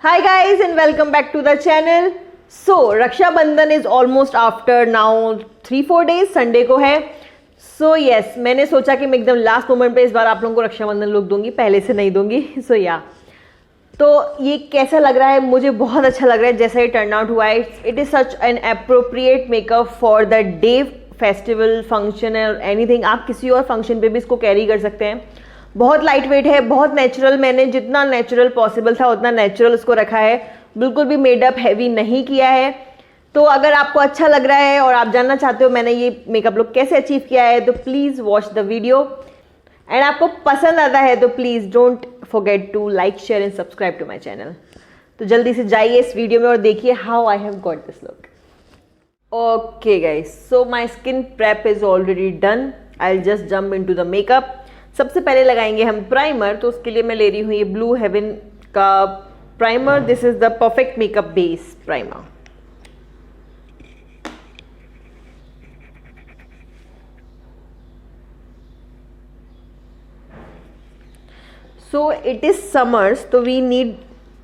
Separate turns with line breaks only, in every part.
Hi guys and welcome back to the channel. So Raksha Bandhan is almost after now 3-4 days. Sunday को है. So yes, मैंने सोचा कि मैं एकदम लास्ट मोमेंट पे इस बार आप लोगों को रक्षाबंधन लुक दूंगी, पहले से नहीं दूंगी. So yeah. तो ये कैसा लग रहा है? मुझे बहुत अच्छा लग रहा है जैसा ये टर्न आउट हुआ है. It is such an appropriate makeup for the day, festival, function और एनीथिंग. आप किसी और फंक्शन पे भी इसको कैरी कर सकते हैं. बहुत लाइट वेट है, बहुत नेचुरल. मैंने जितना नेचुरल पॉसिबल था उतना नेचुरल उसको रखा है. बिल्कुल भी मेकअप हैवी नहीं किया है. तो अगर आपको अच्छा लग रहा है और आप जानना चाहते हो मैंने ये मेकअप लुक कैसे अचीव किया है तो please watch the video. And आपको पसंद आता है तो please don't forget to like, share and subscribe to my channel. तो जल्दी से जाइए इस वीडियो में और देखिए how I have got this look. Okay guys, so my skin prep is already done. I will just jump in to the makeup. सबसे पहले लगाएंगे हम प्राइमर. तो उसके लिए मैं ले रही हूँ ये ब्लू हेवन का primer. This is the perfect makeup base primer. So it is summers तो we need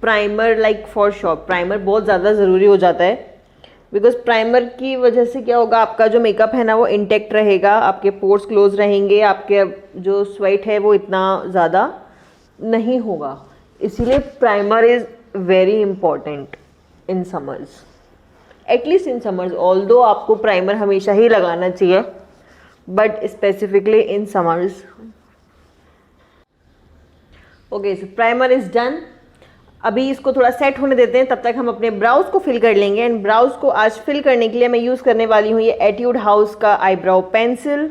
primer like for sure. Primer बहुत ज़्यादा ज़रूरी हो जाता है बिकॉज प्राइमर की वजह से क्या होगा, आपका जो मेकअप है ना वो इंटेक्ट रहेगा, आपके पोर्स क्लोज रहेंगे, आपके जो स्वेट है वो इतना ज़्यादा नहीं होगा. इसीलिए primer is very important in summers, at least in summers. Although आपको प्राइमर हमेशा ही लगाना चाहिए but specifically in summers. Okay, so primer is done. अभी इसको थोड़ा सेट होने देते हैं, तब तक हम अपने ब्राउज को फिल कर लेंगे. एंड ब्राउज को आज फिल करने के लिए मैं यूज़ करने वाली हूँ ये एट्यूड हाउस का eyebrow pencil.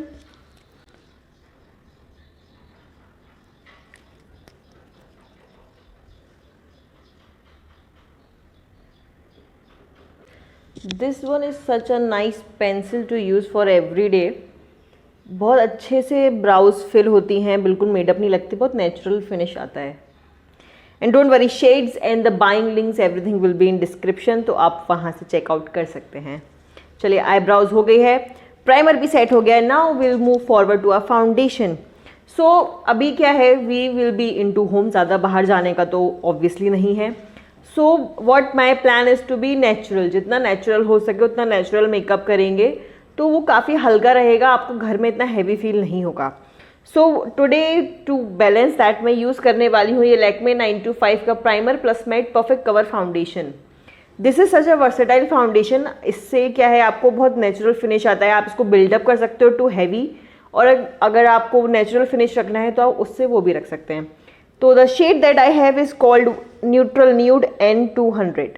This one is such a nice pencil to use for every day. बहुत अच्छे से ब्राउज फिल होती हैं, बिल्कुल मेडअप नहीं लगती, बहुत नेचुरल फिनिश आता है. And don't worry, shades and the buying links everything will be in description, तो आप वहाँ से चेकआउट कर सकते हैं. चलिए, आईब्राउज हो गई है, प्राइमर भी सेट हो गया है. Now will move forward to our foundation. So अभी क्या है, we will be in to home. ज़्यादा बाहर जाने का तो ऑब्वियसली नहीं है. So what my plan is to be natural. जितना नेचुरल हो सके उतना नेचुरल मेकअप करेंगे तो वो काफ़ी हल्का रहेगा, आपको घर में इतना हैवी फील नहीं होगा. So today to balance that मैं यूज़ करने वाली हूँ ये लैक्मे 925 का primer plus matte perfect cover foundation. This is such a versatile foundation. इससे क्या है, आपको बहुत नेचुरल फिनिश आता है. आप इसको बिल्डअप कर सकते हो टू हैवी, और अगर आपको नेचुरल फिनिश रखना है तो आप उससे वो भी रख सकते हैं. तो the shade that I have is called neutral nude N200.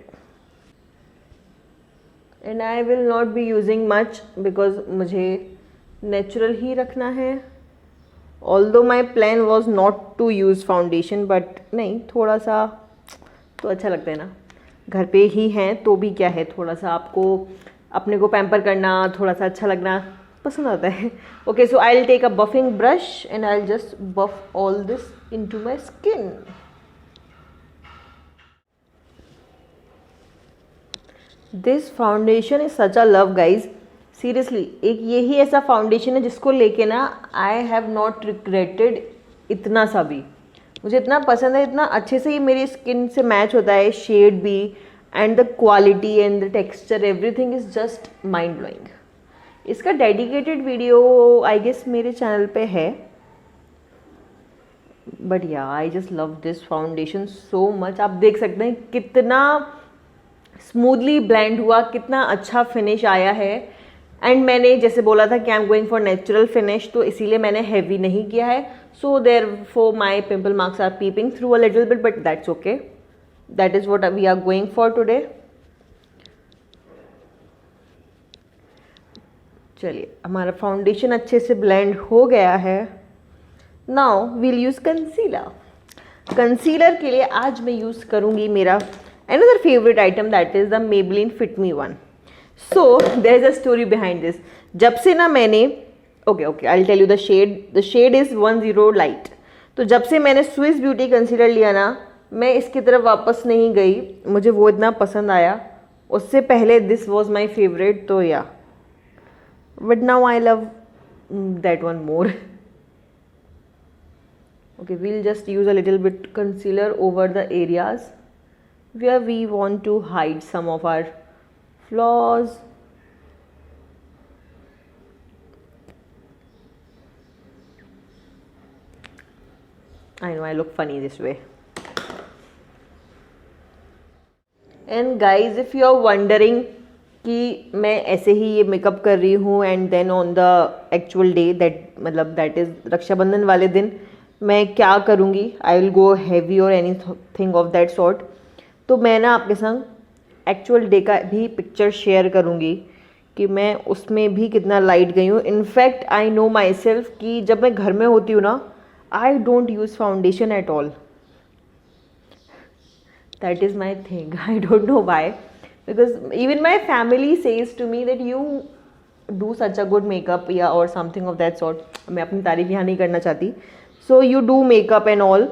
And I will not be using much because मुझे नेचुरल ही रखना है. Although my plan was not to use foundation but नहीं, थोड़ा सा तो अच्छा लगता है ना. घर पे ही हैं तो भी क्या है, थोड़ा सा आपको अपने को पैम्पर करना, थोड़ा सा अच्छा लगना पसंद आता है. Okay, so I will take a buffing brush and I will just buff all this into my skin. This foundation is such a love guys. Seriously, एक यही ऐसा फाउंडेशन है जिसको लेके ना आई हैव नॉट रिग्रेटेड इतना सा भी. मुझे इतना पसंद है, इतना अच्छे से ये मेरी स्किन से मैच होता है, शेड भी and the quality and the texture, everything is just mind blowing. इसका डेडिकेटेड वीडियो आई गेस मेरे चैनल पे है. बट या I just love this foundation so much. आप देख सकते हैं कितना स्मूथली ब्लेंड हुआ, कितना अच्छा फिनिश आया है. एंड मैंने जैसे बोला था कि I am going for natural finish, तो इसीलिए मैंने हैवी नहीं किया है. So therefore my pimple marks are peeping through a little bit but that's okay. That is what we are going for today. चलिए, हमारा फाउंडेशन अच्छे से ब्लेंड हो गया है. Now we'll use concealer. Concealer के लिए आज मैं यूज़ करूँगी मेरा another favorite item, that is the Maybelline Fit Me one. So there is a story behind this. जब से ना मैंने okay I'll tell you the shade is 10 light. तो जब से मैंने Swiss Beauty कंसीलर लिया ना, मैं इसकी तरफ वापस नहीं गई. मुझे वो इतना पसंद आया. उससे पहले this was my favorite, तो या but now I love that one more. Okay, we'll just use a little bit concealer over the areas where we want to hide some of our flaws. I know I look funny this way. And guys, if you are wondering कि मैं ऐसे ही ये makeup कर रही हूँ and then on the actual day that is Rakshabandhan वाले दिन मैं क्या करूँगी, आई विल गो हैवी और anything of that sort, तो मैं ना आपके संग एक्चुअल डे का भी पिक्चर शेयर करूँगी कि मैं उसमें भी कितना लाइट गई हूँ. In fact I know my self कि जब मैं घर में होती हूँ ना, I don't use foundation at all. That is my thing. I don't know why, because even my family says to me that you do such a good makeup या or something of that sort. मैं अपनी तारीफ यहाँ नहीं करना चाहती. So you do makeup and all,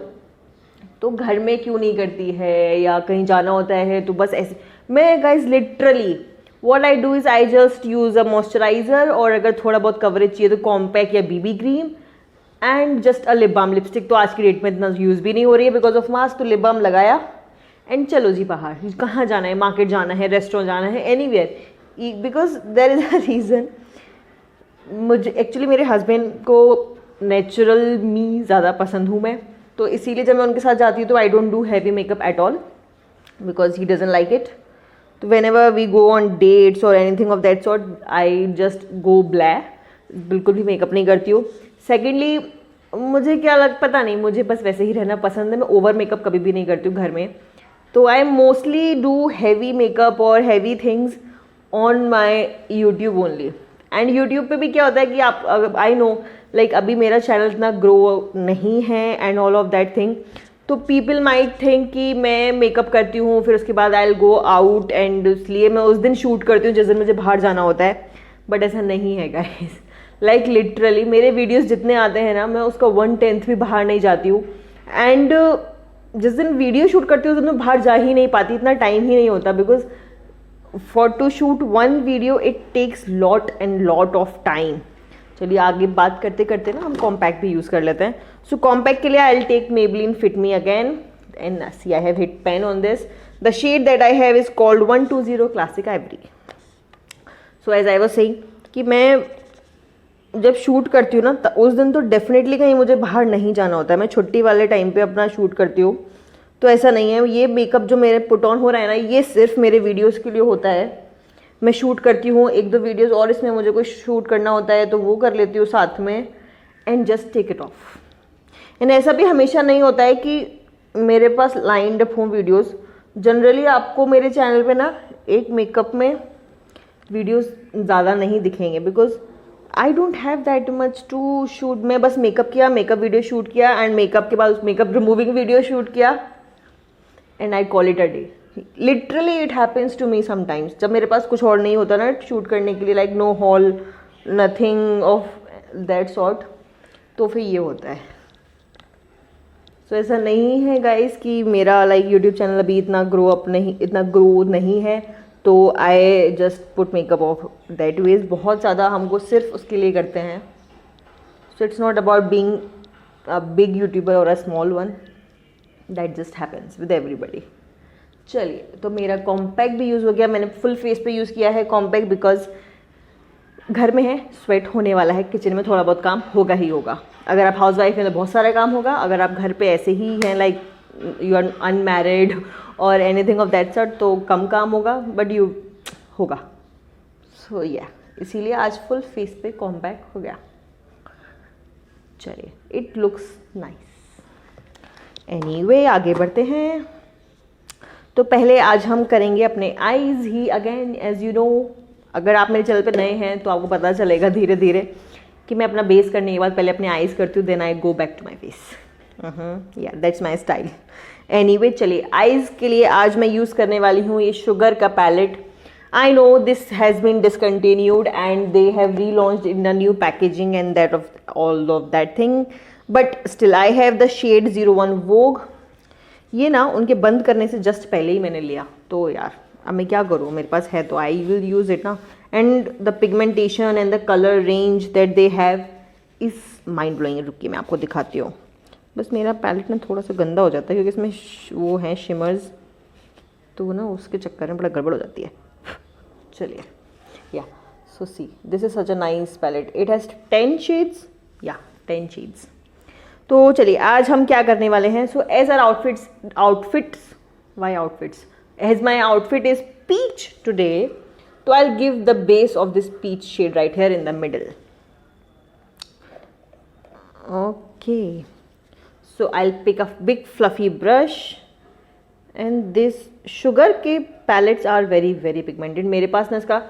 तो घर में क्यों नहीं करती है या कहीं जाना होता है तो बस ऐसे. मैं guys literally what I do is I just use a moisturizer और अगर थोड़ा बहुत कवरेज चाहिए तो कॉम्पैक्ट या BB cream and just a lip balm. Lipstick तो आज की डेट में इतना यूज़ भी नहीं हो रही है बिकॉज ऑफ मास्क, तो लिप बाम लगाया एंड चलो जी बाहर. कहाँ जाना है, मार्केट जाना है, रेस्टोरेंट जाना है, anywhere, because there is a reason. मुझे एक्चुअली मेरे हस्बैंड को नेचुरल मी ज़्यादा पसंद हूँ मैं, तो इसीलिए जब मैं उनके साथ जाती हूँ तो I don't do heavy makeup at all because he doesn't like it. तो whenever we go on dates और anything of that sort I just go black, बिल्कुल भी मेकअप नहीं करती हूँ. सेकेंडली मुझे क्या पता नहीं, मुझे बस वैसे ही रहना पसंद है. मैं ओवर मेकअप कभी भी नहीं करती हूँ घर में. तो I mostly do heavy makeup और heavy things on my YouTube only. And YouTube पे भी क्या होता है कि आप, आई नो लाइक अभी मेरा चैनल इतना ग्रो नहीं है and all of that thing, तो पीपल माइट थिंक कि मैं मेकअप करती हूँ फिर उसके बाद आई विल गो आउट एंड इसलिए मैं उस दिन शूट करती हूँ जिस दिन मुझे बाहर जाना होता है. बट ऐसा नहीं है गाइस. लाइक लिटरली मेरे वीडियोज़ जितने आते हैं ना, मैं उसका 1/10 भी बाहर नहीं जाती हूँ. एंड जिस दिन वीडियो शूट करती हूँ उस दिन मैं बाहर जा ही नहीं पाती, इतना टाइम ही नहीं होता. Because for to shoot one video it takes lot and lot of time. चलिए आगे बात करते करते ना हम कॉम्पैक्ट भी यूज़ कर लेते हैं. सो कॉम्पैक्ट के लिए I will take Maybelline fit me again and see I have hit pan on this. The shade that I have is called 120 classic ivory. So as I was saying कि मैं जब shoot करती हूँ ना उस दिन तो डेफिनेटली कहीं मुझे बाहर नहीं जाना होता है. मैं छुट्टी वाले टाइम पे अपना शूट करती हूँ, तो ऐसा नहीं है. ये मेकअप जो मेरे पुट ऑन हो रहा है ना, ये सिर्फ मेरे वीडियोस के लिए होता है. मैं शूट करती हूँ 1-2 वीडियोस और इसमें मुझे कोई शूट करना होता है तो वो कर लेती हूँ साथ में and just take it off. And ऐसा भी हमेशा नहीं होता है कि मेरे पास लाइंड अप हों वीडियोज़. जनरली आपको मेरे चैनल पर ना एक मेकअप में वीडियोज़ ज़्यादा नहीं दिखेंगे because I don't have that much to shoot. मैं बस मेकअप किया, मेकअप वीडियो शूट किया एंड मेकअप के बाद उस मेकअप रिमूविंग वीडियो शूट किया and I call it a day. Literally it happens to me sometimes जब मेरे पास कुछ और नहीं होता ना शूट करने के लिए, like no haul nothing of that sort, तो फिर ये होता है. सो ऐसा नहीं है गाइस कि मेरा लाइक यूट्यूब चैनल अभी इतना ग्रो नहीं है तो I just put makeup of that ways. बहुत ज़्यादा हमको सिर्फ उसके लिए करते हैं. So it's not about being a big YouTuber और a small one, that just happens with everybody. चलिए, तो मेरा कॉम्पैक्ट भी यूज़ हो गया. मैंने फुल फेस पे यूज़ किया है कॉम्पैक्ट बिकॉज घर में है, स्वेट होने वाला है, किचन में थोड़ा बहुत काम होगा ही होगा. अगर आप हाउस वाइफ हैं तो बहुत सारा काम होगा. अगर आप घर पे ऐसे ही हैं लाइक यू आर अनमैरिड और एनीथिंग ऑफ दैट सॉर्ट तो कम काम होगा, बट यू होगा. सो या इसीलिए आज फुल फेस पे कॉम्पैक्ट हो गया. चलिए, इट लुक्स नाइस. एनीवे आगे बढ़ते हैं. तो पहले आज हम करेंगे अपने आईज़ ही अगेन. एज यू नो, अगर आप मेरे चैनल पे नए हैं तो आपको पता चलेगा धीरे धीरे कि मैं अपना बेस करने के बाद पहले अपने आईज़ करती हूँ, then I go back to my face. Yeah that's my style. Anyway चलिए, आईज़ के लिए आज मैं यूज़ करने वाली हूँ ये शुगर का palette. I know this has been discontinued and they have relaunched in a new packaging and that of all of that thing, but still I have the shade 01 Vogue. ये ना उनके बंद करने से जस्ट पहले ही मैंने लिया, तो यार अब मैं क्या करूँ, मेरे पास है तो आई विल यूज़ इट ना. And the pigmentation and the colour range that they have is mind blowing. रुकिए मैं आपको दिखाती हूँ. बस मेरा पैलेट ना थोड़ा सा गंदा हो जाता है क्योंकि इसमें वो हैं शिमर्स तो ना उसके चक्कर में बड़ा गड़बड़ हो जाती है। चलिए, या so see this is such a nice palette, it has 10 shades, या 10 शेड्स। तो चलिए आज हम क्या करने वाले हैं। So as our outfits why outfits as my outfit is peach today, तो I will give the base of this peach shade right here in the middle. Okay, so I'll pick a big fluffy brush and this sugar के palettes are very very pigmented। मेरे पास ना इसका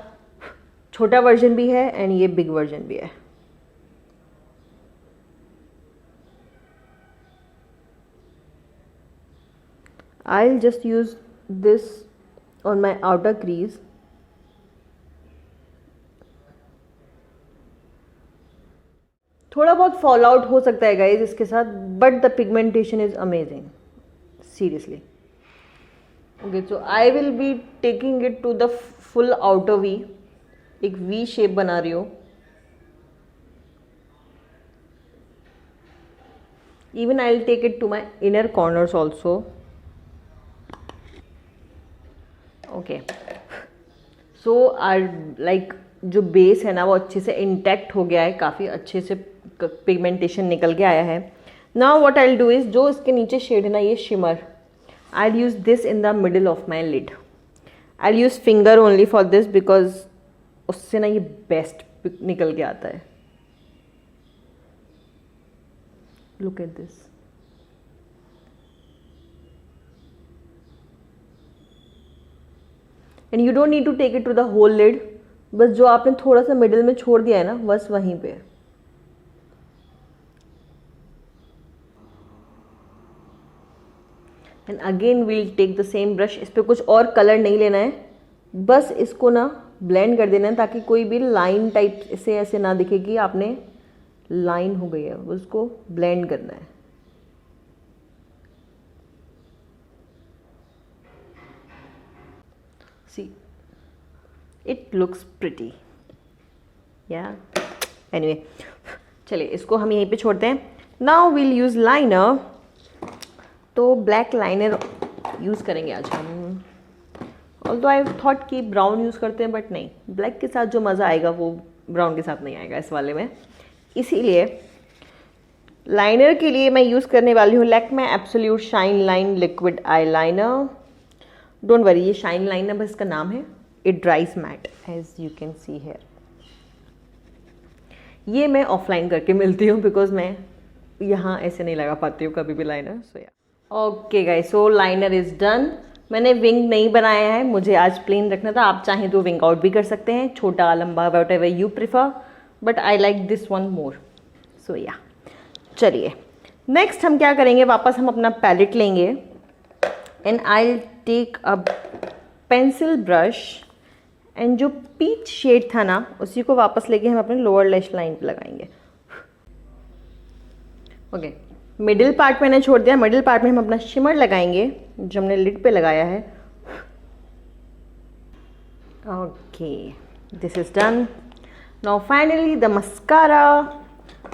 छोटा version भी है and ये big version भी है। I'll just use this on my outer crease। थोड़ा बहुत फॉल आउट हो सकता है गाइज इसके साथ, but the pigmentation is amazing seriously. Okay, so I will be taking it to the full outer V, एक वी शेप बना रही हूँ। Even I will take it to my inner corners also. Okay, so are like जो base है ना वो अच्छे से इंटैक्ट हो गया है, काफ़ी अच्छे से पिगमेंटेशन निकल के आया है। Now what I will do is, जो इसके नीचे शेड है ना ये shimmer, I will use this in the middle of my lid. I will use finger only for this because उससे ना ये बेस्ट निकल के आता है। Look at this. And you don't need to take it to the whole lid, बस जो आपने थोड़ा सा मिडिल में छोड़ दिया है ना बस वहीं पे। And again we'll take the same brush. इस पर कुछ और कलर नहीं लेना है, बस इसको ना ब्लेंड कर देना है ताकि कोई भी लाइन टाइप से ऐसे ना दिखे कि आपने लाइन हो गई है, उसको ब्लेंड करना है। See it looks pretty, yeah anyway चलिए इसको हम यहीं पे छोड़ते हैं। Now we'll use liner. तो ब्लैक लाइनर यूज़ करेंगे आज हम। ऑल्दो आई थॉट कि ब्राउन यूज़ करते हैं, बट नहीं, ब्लैक के साथ जो मज़ा आएगा वो ब्राउन के साथ नहीं आएगा इस वाले में। इसीलिए लाइनर के लिए मैं यूज़ करने वाली हूँ Lakme absolute shine line liquid eye liner. Don't worry, ये शाइन लाइनर बस इसका नाम है। It dries matte as you can see here. ये मैं ऑफलाइन करके मिलती हूँ बिकॉज मैं यहाँ ऐसे नहीं लगा पाती हूँ कभी भी लाइनर। सो या okay guys, so liner is done. मैंने विंग नहीं बनाया है, मुझे आज प्लेन रखना था। आप चाहें तो विंग आउट भी कर सकते हैं, छोटा लंबा whatever you prefer, but I like this one more. So या चलिए नेक्स्ट हम क्या करेंगे, वापस हम अपना पैलेट लेंगे and I take a pencil brush and जो पीच शेड था ना उसी को वापस लेके हम अपने लोअर लैश लाइन पे लगाएंगे। ओके, मिडिल पार्ट मैंने छोड़ दिया। मिडिल पार्ट में हम अपना शिमर लगाएंगे जो हमने लिड पे लगाया है। Okay, this is done. Now finally the mascara.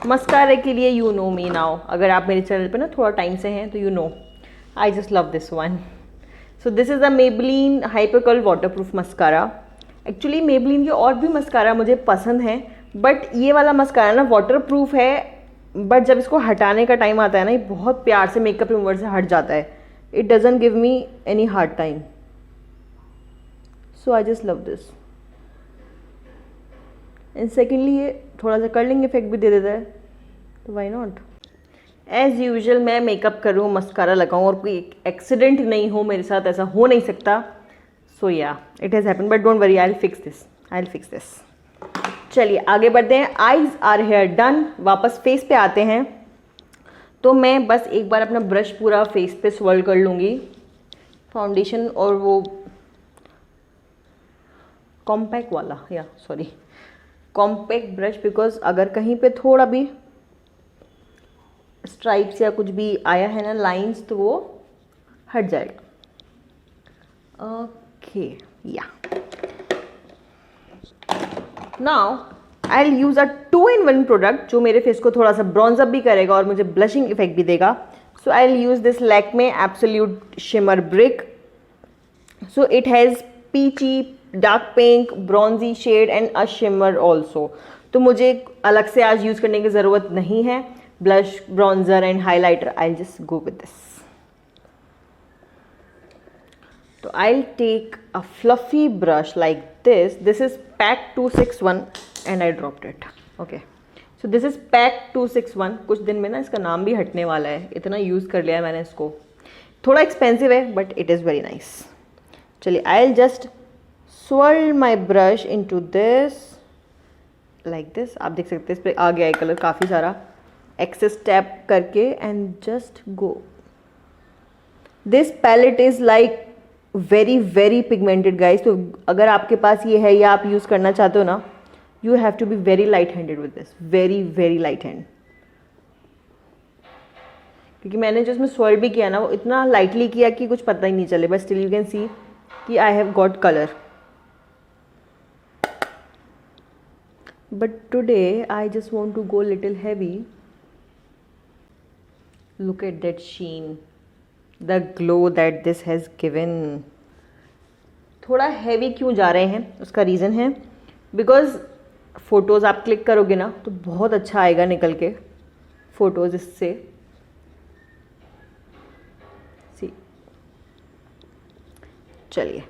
Mascara के लिए यू नो मी नाउ, अगर आप मेरे चैनल पे ना थोड़ा टाइम से हैं तो you know I just love this one. So this is the Maybelline hyper curl waterproof mascara. Actually Maybelline के और भी मस्कारा मुझे पसंद हैं, बट ये वाला मस्कारा ना वाटरप्रूफ है, बट जब इसको हटाने का टाइम आता है ना ये बहुत प्यार से मेकअप रिमूवर से हट जाता है। It doesn't give me any hard time, so I just love this. And secondly ये थोड़ा सा कर्लिंग इफेक्ट भी दे देता है, तो वाई नॉट। एज यूजुअल मैं मेकअप करूँ, मस्कारा लगाऊँ और कोई एक्सीडेंट नहीं हो मेरे साथ, ऐसा हो नहीं सकता। So yeah it has happen, but don't worry, I will fix this, I will fix this. चलिए आगे बढ़ते हैं। Eyes are here done. वापस फेस पे आते हैं। तो मैं बस एक बार अपना ब्रश पूरा फेस पे स्वर्ल कर लूँगी फाउंडेशन और वो कॉम्पैक्ट वाला, या सॉरी कॉम्पैक्ट ब्रश, बिकॉज अगर कहीं पे थोड़ा भी स्ट्राइप्स या कुछ भी आया है ना लाइंस तो वो हट जाएगा। ओके, या now I will use a 2-in-1 product जो मेरे फेस को थोड़ा सा ब्रॉन्ज अप भी करेगा और मुझे ब्लशिंग इफेक्ट भी देगा। So I will use this Lakme absolute shimmer brick so it has peachy, dark pink, bronzy shade and a shimmer also. तो मुझे अलग से आज यूज़ करने की ज़रूरत नहीं है। Blush, bronzer and highlighter, I just go with this. So I'll take a fluffy brush like this. This is PAC 261 and I dropped it. Okay. So this is PAC 261. कुछ दिन में ना इसका नाम भी हटने वाला है, इतना यूज़ कर लिया है मैंने इसको। थोड़ा एक्सपेंसिव है but it is very nice. चलिए, I'll just swirl my brush into this like this. आप देख सकते हैं इस पर आ गया है कलर काफ़ी सारा। एक्सेस टैप करके and just go. This palette is like very very pigmented guys. तो अगर आपके पास ये है या आप यूज़ करना चाहते हो ना, you have to be very light handed with this, very very light hand. क्योंकि मैंने जो इसमें स्वर्ल भी किया ना, वो इतना लाइटली किया कि कुछ पता ही नहीं चले, but still you can see कि I have got colour. But today I just want to go little heavy. Look at that sheen, the glow that this has given। थोड़ा हैवी क्यों जा रहे हैं, उसका रीज़न है बिकॉज फ़ोटोज़ आप click करोगे ना तो बहुत अच्छा आएगा निकल के फ़ोटोज़ इससे। सी, चलिए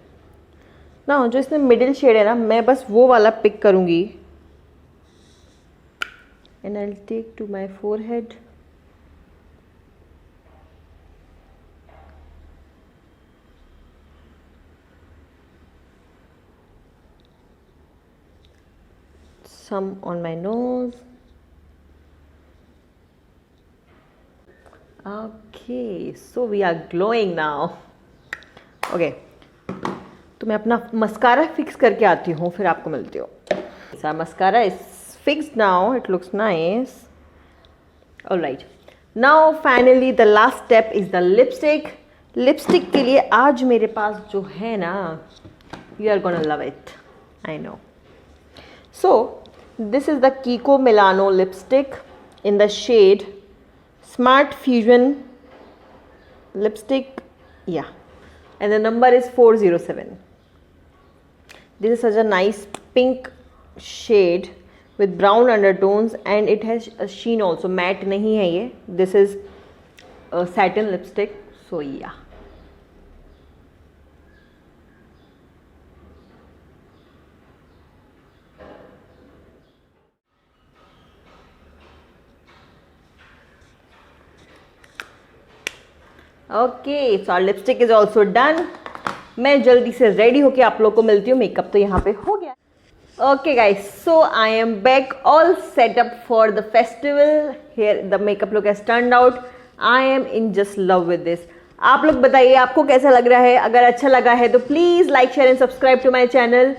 ना, जो इसमें मिडिल शेड है ना, मैं बस वो वाला पिक करूँगी and I will take to my forehead. Some on my nose. Okay, so we are glowing now. Okay, तो मैं अपना मस्कारा फिक्स करके आती हूँ, फिर आपको मिलती हूँ। So mascara is fixed now. It looks nice. All right. Now finally the last step is the lipstick. Lipstick के लिए आज मेरे पास जो है ना, you are gonna love it. I know. So this is the Kiko Milano lipstick in the shade Smart Fusion lipstick, yeah, and the number is 407. This is such a nice pink shade with brown undertones and it has a sheen also, matte नहीं है ये, this is a satin lipstick, so yeah. Okay, so our lipstick is also done. मैं जल्दी से ready होके आप लोग को मिलती हूँ। मेकअप तो यहाँ पे हो गया। Okay guys, so I am back, all setup for the festival. Here the makeup look has turned out. I am in just love with this. आप लोग बताइए आपको कैसा लग रहा है। अगर अच्छा लगा है तो please like, share and subscribe to my channel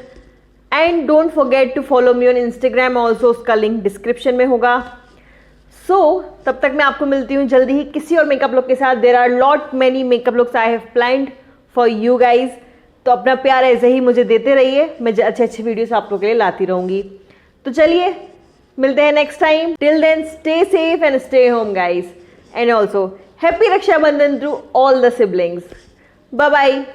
and don't forget to follow me on Instagram also, उसका लिंक डिस्क्रिप्शन में होगा। तब तक मैं आपको मिलती हूँ जल्दी ही किसी और मेकअप लुक के साथ। There are lot many makeup looks I have planned for you guys. तो अपना प्यार ऐसे ही मुझे देते रहिए, मैं अच्छे अच्छे वीडियोस आप लोगों के लिए लाती रहूँगी। तो चलिए मिलते हैं next time. Till then stay safe and stay home guys, and also happy Rakshabandhan to all the siblings. Bye bye.